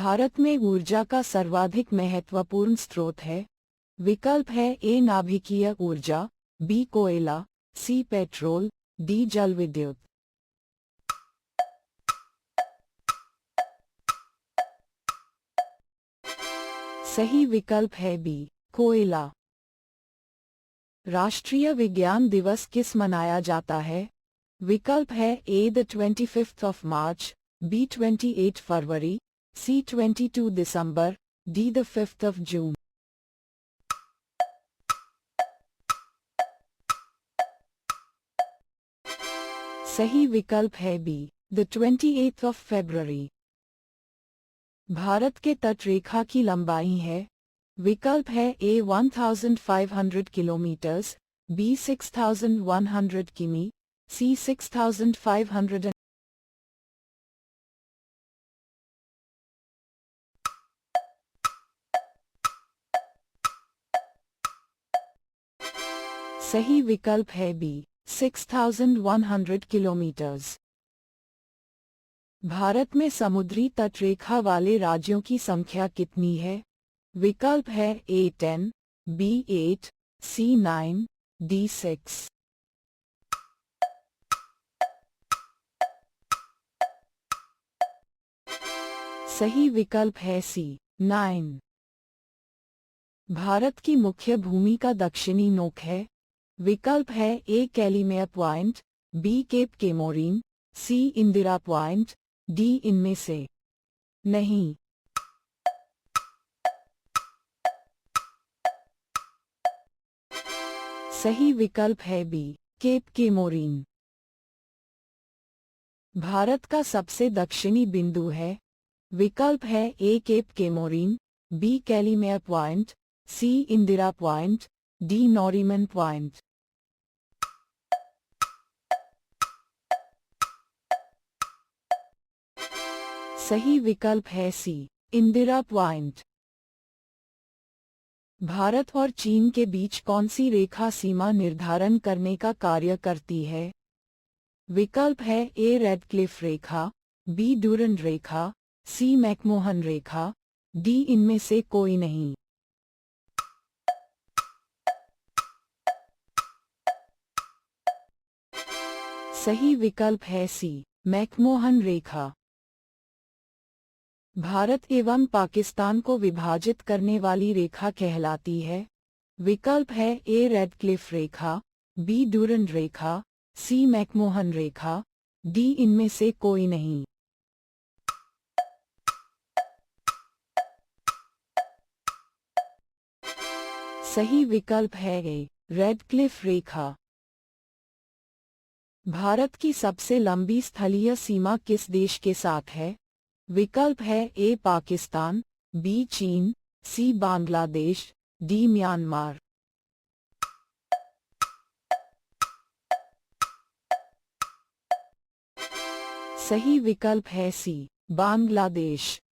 भारत में ऊर्जा का सर्वाधिक महत्वपूर्ण स्रोत है। विकल्प है ए नाभिकीय ऊर्जा, बी कोयला, सी पेट्रोल, डी जल विद्युत। सही विकल्प है बी कोयला। राष्ट्रीय विज्ञान दिवस किस मनाया जाता है? विकल्प है A the 25th of March, B 28 फरवरी, सी 22 दिसंबर, D the 5th of June. सही विकल्प है B the 28th of February. Bharat के तटरेखा की लंबाई है। विकल्प है ए 1500 किलोमीटर्स, बी 6100 किमी, सी 6500। सही विकल्प है बी 6100 किलोमीटर्स। भारत में समुद्री तटरेखा वाले राज्यों की संख्या कितनी है? विकल्प है ए 10, बी 8, सी 9, डी 6। सही विकल्प है सी 9। भारत की मुख्य भूमि का दक्षिणी नोक है। विकल्प है ए कैलिमिया पॉइंट, बी केप केमोरीन, सी इंदिरा पॉइंट, डी इनमें से नहीं। सही विकल्प है बी केप केमोरीन। भारत का सबसे दक्षिणी बिंदु है। विकल्प है ए केप केमोरीन, बी कैलिमिया पॉइंट, सी इंदिरा पॉइंट, डी नॉरीमन पॉइंट। सही विकल्प है सी इंदिरा पॉइंट। भारत और चीन के बीच कौन सी रेखा सीमा निर्धारण करने का कार्य करती है? विकल्प है ए रेडक्लिफ रेखा, बी डूरंड रेखा, सी मैकमोहन रेखा, डी इनमें से कोई नहीं। सही विकल्प है सी मैकमोहन रेखा। भारत एवं पाकिस्तान को विभाजित करने वाली रेखा कहलाती है। विकल्प है ए रेडक्लिफ रेखा, बी डूरंड रेखा, सी मैकमोहन रेखा, डी इनमें से कोई नहीं। सही विकल्प है ए रेडक्लिफ रेखा। भारत की सबसे लंबी स्थलीय सीमा किस देश के साथ है? विकल्प है ए पाकिस्तान, बी चीन, सी बांग्लादेश, डी म्यांमार। सही विकल्प है सी बांग्लादेश।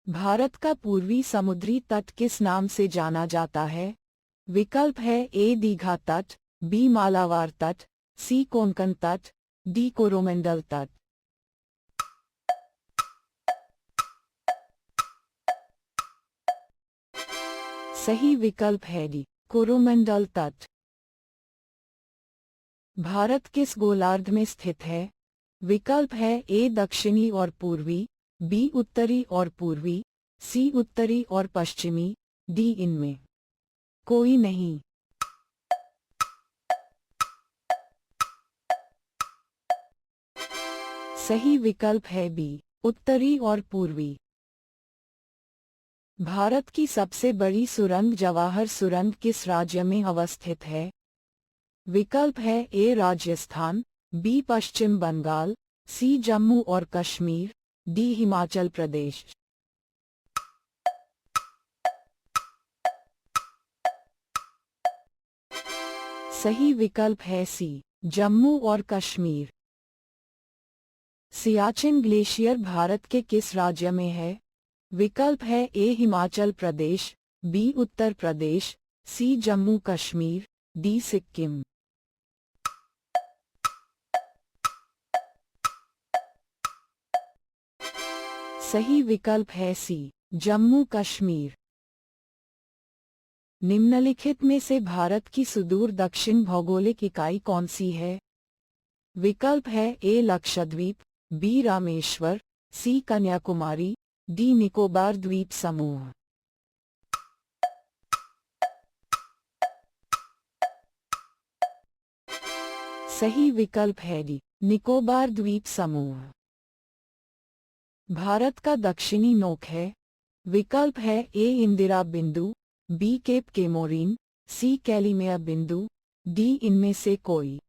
भारत का पूर्वी समुद्री तट किस नाम से जाना जाता है? विकल्प है ए दीघा तट, बी मालाबार तट, सी कोंकण तट, डी कोरोमंडल तट। सही विकल्प है डी कोरोमंडल तट। भारत किस गोलार्ध में स्थित है? विकल्प है ए दक्षिणी और पूर्वी, बी उत्तरी और पूर्वी, सी उत्तरी और पश्चिमी, डी इनमें कोई नहीं। सही विकल्प है बी उत्तरी और पूर्वी। भारत की सबसे बड़ी सुरंग जवाहर सुरंग किस राज्य में अवस्थित है? विकल्प है ए राजस्थान, बी पश्चिम बंगाल, सी जम्मू और कश्मीर, डी हिमाचल प्रदेश। सही विकल्प है सी जम्मू और कश्मीर। सियाचिन ग्लेशियर भारत के किस राज्य में है? विकल्प है ए हिमाचल प्रदेश, बी उत्तर प्रदेश, सी जम्मू कश्मीर, डी सिक्किम। सही विकल्प है सी, जम्मू कश्मीर। निम्नलिखित में से भारत की सुदूर दक्षिण भौगोलिक इकाई कौन सी है? विकल्प है ए लक्षद्वीप, बी रामेश्वर, सी कन्याकुमारी, डी निकोबार द्वीप समूह। सही विकल्प है डी, निकोबार द्वीप समूह। भारत का दक्षिणी नोक है? विकल्प है ए इंदिरा बिंदु, बी केप केमोरिन, सी कैलिमेया बिंदु, डी इनमें से कोई।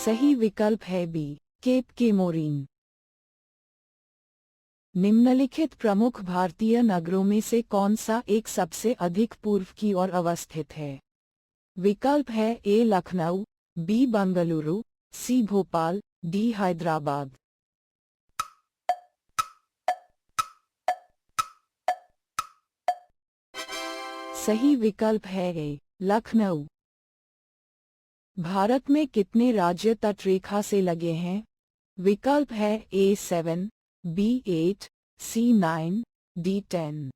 सही विकल्प है बी, केप केमोरिन। निम्नलिखित प्रमुख भारतीय नगरों में से कौन सा एक सबसे अधिक पूर्व की ओर अवस्थित है? विकल्प है ए लखनऊ, बी बंगलुरु, सी भोपाल, डी हैदराबाद। सही विकल्प है ए लखनऊ। भारत में कितने राज्य तटरेखा से लगे हैं? विकल्प है ए 7, बी 8, सी 9, डी 10।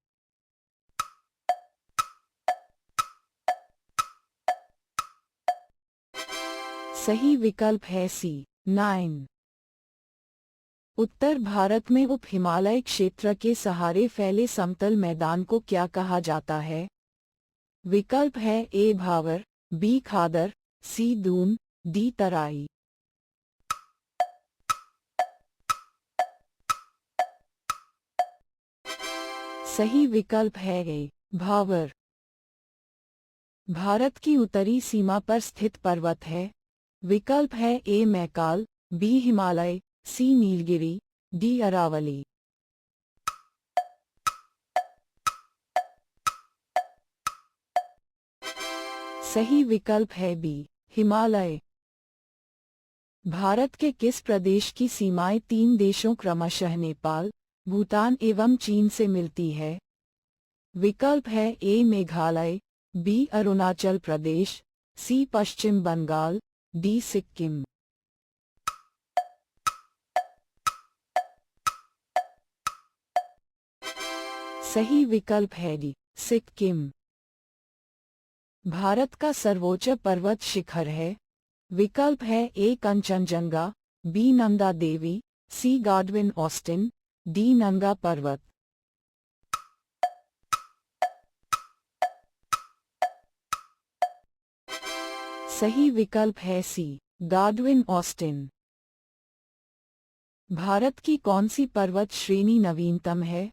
सही विकल्प है सी 9। उत्तर भारत में उप हिमालय क्षेत्र के सहारे फैले समतल मैदान को क्या कहा जाता है? विकल्प है ए भावर, बी खादर, सी दून, डी तराई। सही विकल्प है ए भावर। भारत की उत्तरी सीमा पर स्थित पर्वत है? विकल्प है ए मैकाल, बी हिमालय, सी नीलगिरी, डी अरावली। सही विकल्प है बी, हिमालय। भारत के किस प्रदेश की सीमाएं तीन देशों क्रमशः नेपाल, भूटान एवं चीन से मिलती है? विकल्प है ए मेघालय, बी अरुणाचल प्रदेश, सी पश्चिम बंगाल, डी सिक्किम। सही विकल्प है डी, सिक्किम। भारत का सर्वोच्च पर्वत शिखर है? विकल्प है ए कंचनजंगा, बी नंदा देवी, सी गाडविन ऑस्टिन, डी नंगा पर्वत। सही विकल्प है सी, गाडविन ऑस्टिन। भारत की कौन सी पर्वत श्रेणी नवीनतम है?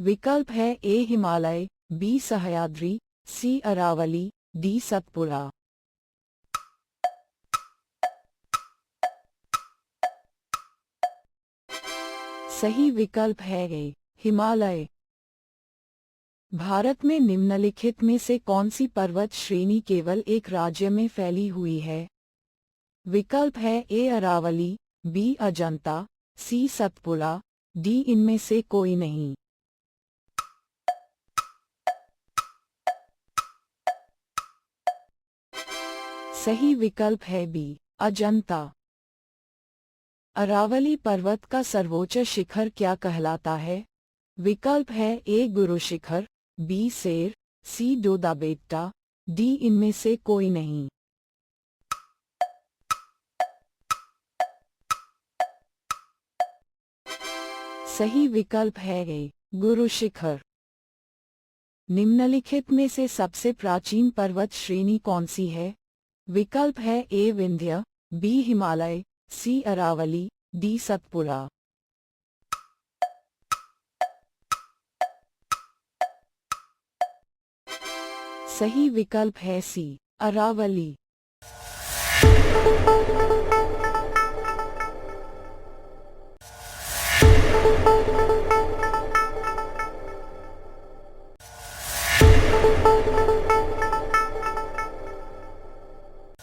विकल्प है ए हिमालय, बी सह्याद्री, सी अरावली, डी सतपुड़ा। सही विकल्प है ए हिमालय। भारत में निम्नलिखित में से कौन सी पर्वत श्रेणी केवल एक राज्य में फैली हुई है? विकल्प है ए अरावली, बी अजंता, सी सतपुड़ा, डी इनमें से कोई नहीं। सही विकल्प है बी, अजंता। अरावली पर्वत का सर्वोच्च शिखर क्या कहलाता है? विकल्प है ए गुरु शिखर, बी सेर, सी डोदाबेट्टा, डी इनमें से कोई नहीं। सही विकल्प है ए गुरु शिखर। निम्नलिखित में से सबसे प्राचीन पर्वत श्रेणी कौन सी है? विकल्प है ए विंध्य, बी हिमालय, सी अरावली, डी सतपुड़ा। सही विकल्प है सी, अरावली।